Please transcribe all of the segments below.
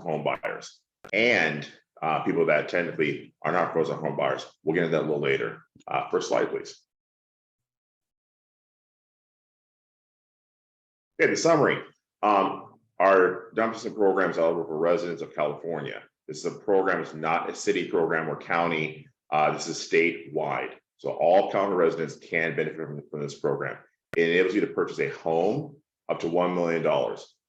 home buyers and people that technically are not first home buyers. We'll get into that a little later. First slide, please. Okay, the summary. Our dump assistance program is eligible for residents of California. This is a program, it's not a city program or county. This is statewide. So all county residents can benefit from this program. It enables you to purchase a home up to $1 million.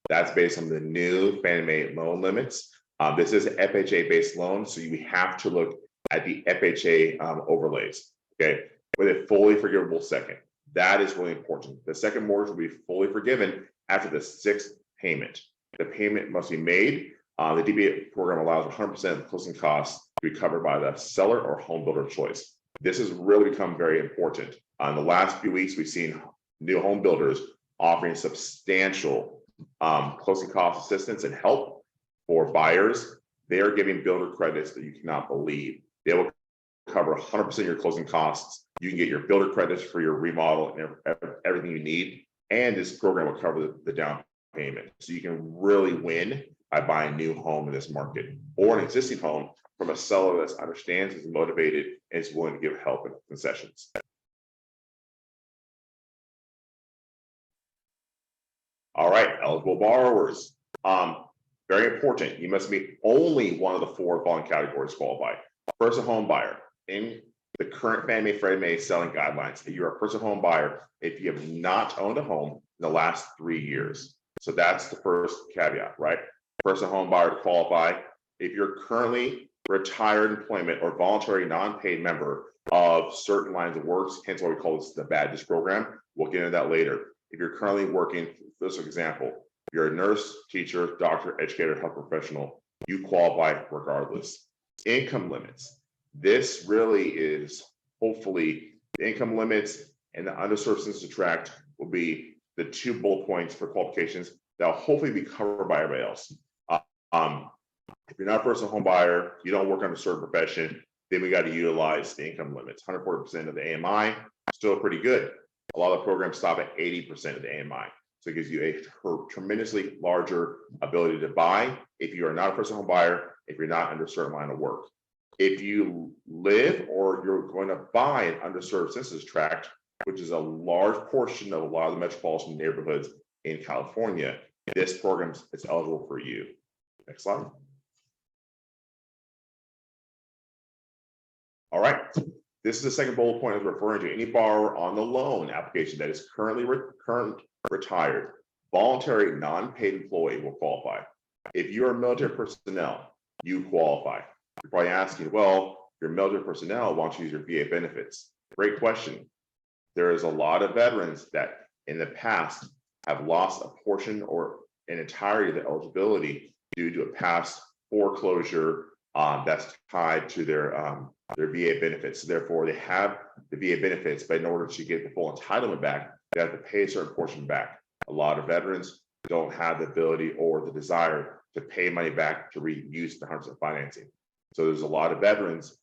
That's based on the new Fannie Mae loan limits. This is an FHA-based loan, so you have to look at the FHA overlays, okay? With a fully forgivable second. That is really important. The second mortgage will be fully forgiven after the sixth payment. The payment must be made. The DBA program allows 100% of the closing costs to be covered by the seller or home builder of choice. This has really become very important. In the last few weeks, we've seen new home builders offering substantial closing cost assistance and help for buyers. They are giving builder credits that you cannot believe. They will cover 100% of your closing costs. You can get your builder credits for your remodel and everything you need. And this program will cover the down payment. So you can really win by buying a new home in this market or an existing home from a seller that understands, is motivated, and is willing to give help and concessions. All right, eligible borrowers. Very important. You must meet only one of the four following categories to qualify. First, a home buyer. In the current Fannie Mae Freddie Mae selling guidelines, if you're a first home buyer, if you have not owned a home in the last 3 years. So that's the first caveat, right? First home buyer to qualify. If you're currently retired employment or voluntary non-paid member of certain lines of works, hence why we call this the badges program. We'll get into that later. If you're currently working, for this example, if you're a nurse, teacher, doctor, educator, health professional, you qualify regardless. Income limits. This really is hopefully the income limits and the underserved census tract will be the two bullet points for qualifications that will hopefully be covered by everybody else. If you're not a first home buyer, you don't work on a certain profession, then we got to utilize the income limits. 140% of the AMI, still pretty good. A lot of programs stop at 80% of the AMI. So it gives you a tremendously larger ability to buy if you are not a first home buyer, if you're not under a certain line of work. If you live or you're going to buy an underserved census tract, which is a large portion of a lot of the metropolitan neighborhoods in California, this program is eligible for you. Next slide. All right, this is the second bullet point I was referring to. Any borrower on the loan application that is currently retired, voluntary non-paid employee will qualify. If you're military personnel, you qualify. You're probably asking, well, you're military personnel, why don't you use your VA benefits? Great question. There is a lot of veterans that in the past have lost a portion or an entirety of the eligibility due to a past foreclosure that's tied to their VA benefits. So therefore, they have the VA benefits, but in order to get the full entitlement back, they have to pay a certain portion back. A lot of veterans don't have the ability or the desire to pay money back to reuse the 100% financing. So there's a lot of veterans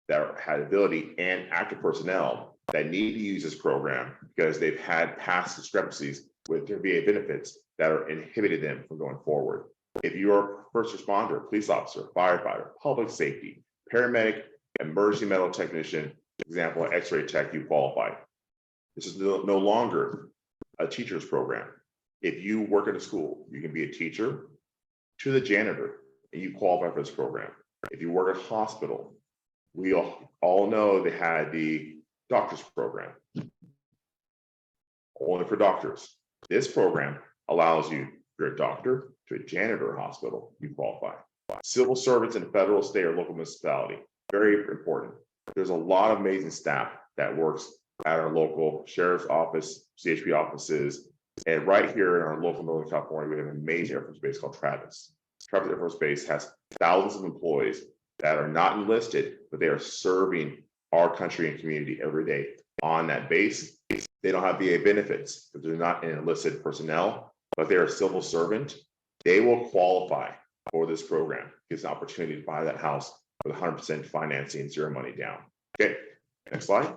that had ability and active personnel that need to use this program because they've had past discrepancies with their VA benefits that are inhibited them from going forward. If you're a first responder, police officer, firefighter, public safety, paramedic, emergency medical technician, example, X-ray tech, you qualify. This is no longer a teacher's program. If you work at a school, you can be a teacher to the janitor, and you qualify for this program. If you work at a hospital, we all know they had the doctor's program, only for doctors. This program allows you, if you're a doctor to a janitor hospital, you qualify. Civil servants in federal, state, or local municipality, very important. There's a lot of amazing staff that works at our local sheriff's office, CHP offices, and right here in our local Northern California, we have an amazing Air Force base called Travis. Travis Air Force Base has thousands of employees that are not enlisted, but they are serving our country and community every day on that base. They don't have VA benefits because they're not an enlisted personnel, but they're a civil servant. They will qualify for this program. It's an opportunity to buy that house with 100% financing, zero money down. Okay, next slide.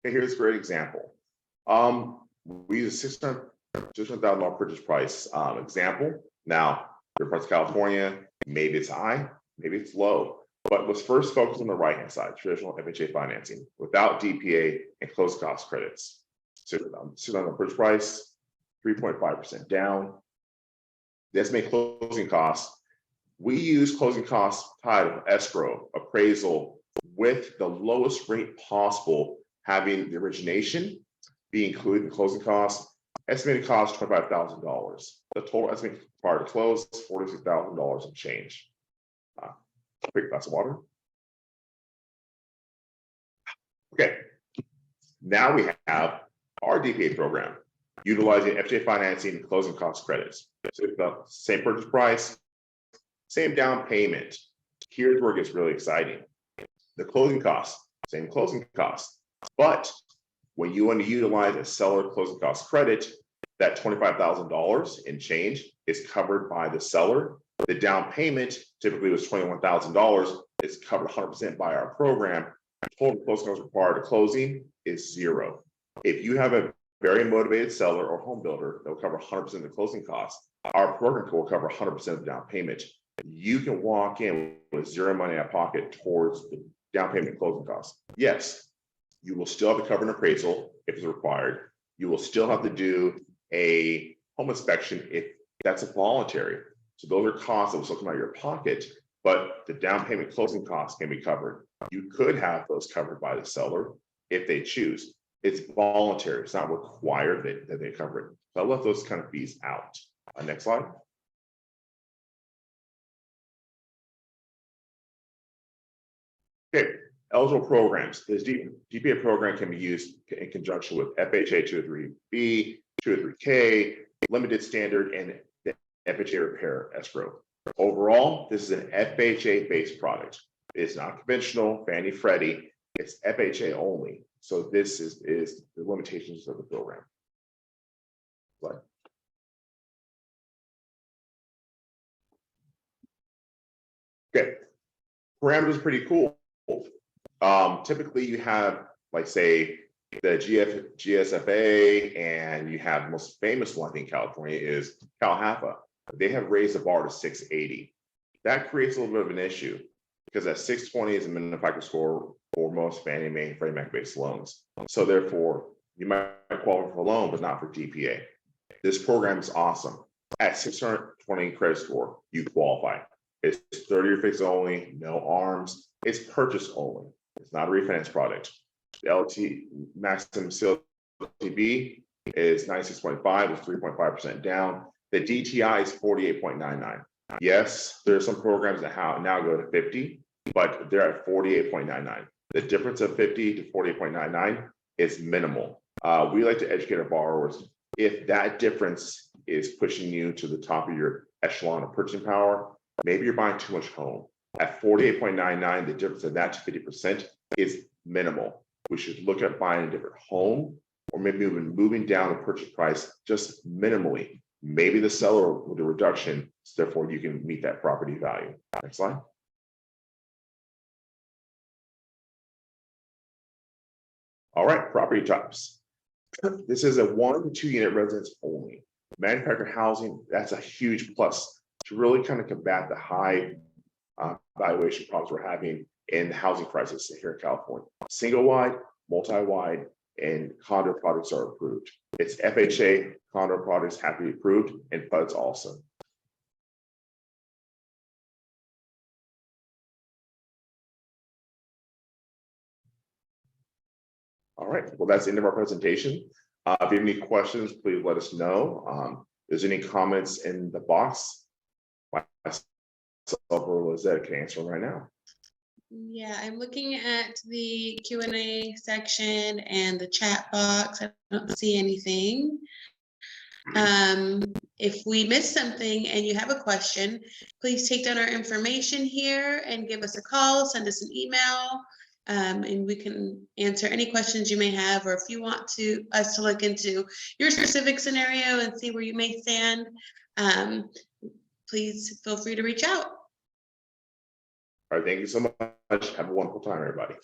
Okay, here's a great example. We use a $600,000 purchase price example. Now, for parts of California, maybe it's high, maybe it's low. But let's first focus on the right-hand side, traditional FHA financing, without DPA and closed cost credits. $600,000 purchase price, 3.5% down. The estimated closing costs. We use closing costs tied of escrow, appraisal, with the lowest rate possible, having the origination be included in closing costs. Estimated cost $25,000. The total estimate prior to close is $46,000 and change. Quick glass of water. Okay, now we have our DPA program utilizing FHA financing and closing cost credits. So the same purchase price, same down payment. Here's where it gets really exciting. The closing costs, same closing costs, but when you want to utilize a seller closing cost credit, that $25,000 in change is covered by the seller. The down payment typically was $21,000. It's covered 100% by our program. Total closing costs required to closing is $0. If you have a very motivated seller or home builder that will cover 100% of the closing costs, our program will cover 100% of the down payment. You can walk in with zero money out of pocket towards the down payment closing costs. Yes, you will still have to cover an appraisal if it's required. You will still have to do a home inspection if that's a voluntary. So those are costs that will still come out of your pocket, but the down payment closing costs can be covered. You could have those covered by the seller if they choose. It's voluntary. It's not required that they cover it. So I left those kind of fees out. Next slide. Okay, eligible programs. This DPA program can be used in conjunction with FHA 203B, 203K, limited standard, and the FHA repair escrow. Overall, this is an FHA-based product. It's not conventional, Fannie Freddie. It's FHA only. So this is the limitations of the program. Slide. Okay, parameters are pretty cool. Typically you have, like, say, the GSFA, and you have the most famous one in California is CalHFA. They have raised the bar to 680. That creates a little bit of an issue because that 620 is a minimum FICO score for most Fannie Mae and Freddie Mac based loans. So therefore, you might qualify for a loan, but not for DPA. This program is awesome. At 620 credit score, you qualify. It's 30-year fixed only, no arms. It's purchase only. It's not a refinance product. The LT maximum CLTV is 96.5, it's 3.5% down. The DTI is 48.99. Yes, there are some programs that now go to 50, but they're at 48.99. The difference of 50 to 48.99 is minimal. We like to educate our borrowers. If that difference is pushing you to the top of your echelon of purchasing power, maybe you're buying too much home. At 48.99, the difference of that to 50% is minimal. We should look at buying a different home, or maybe even moving down the purchase price just minimally. Maybe the seller with a reduction, so therefore you can meet that property value. Next slide. All right, property types. This is a 1 to 2 unit residence only. Manufactured housing, that's a huge plus to really kind of combat the high valuation problems we're having in the housing crisis here in California. Single wide, multi-wide, and condo products are approved. It's FHA condo products have to be approved, and PUDs also. All right, well, that's the end of our presentation. If you have any questions, please let us know. If there's any comments in the box, myself or Lizette can answer them right now. Yeah, I'm looking at the Q&A section and the chat box. I don't see anything. If we missed something and you have a question, please take down our information here and give us a call, send us an email, and we can answer any questions you may have, or if you want us to look into your specific scenario and see where you may stand, please feel free to reach out. All right, thank you so much. Have a wonderful time, everybody.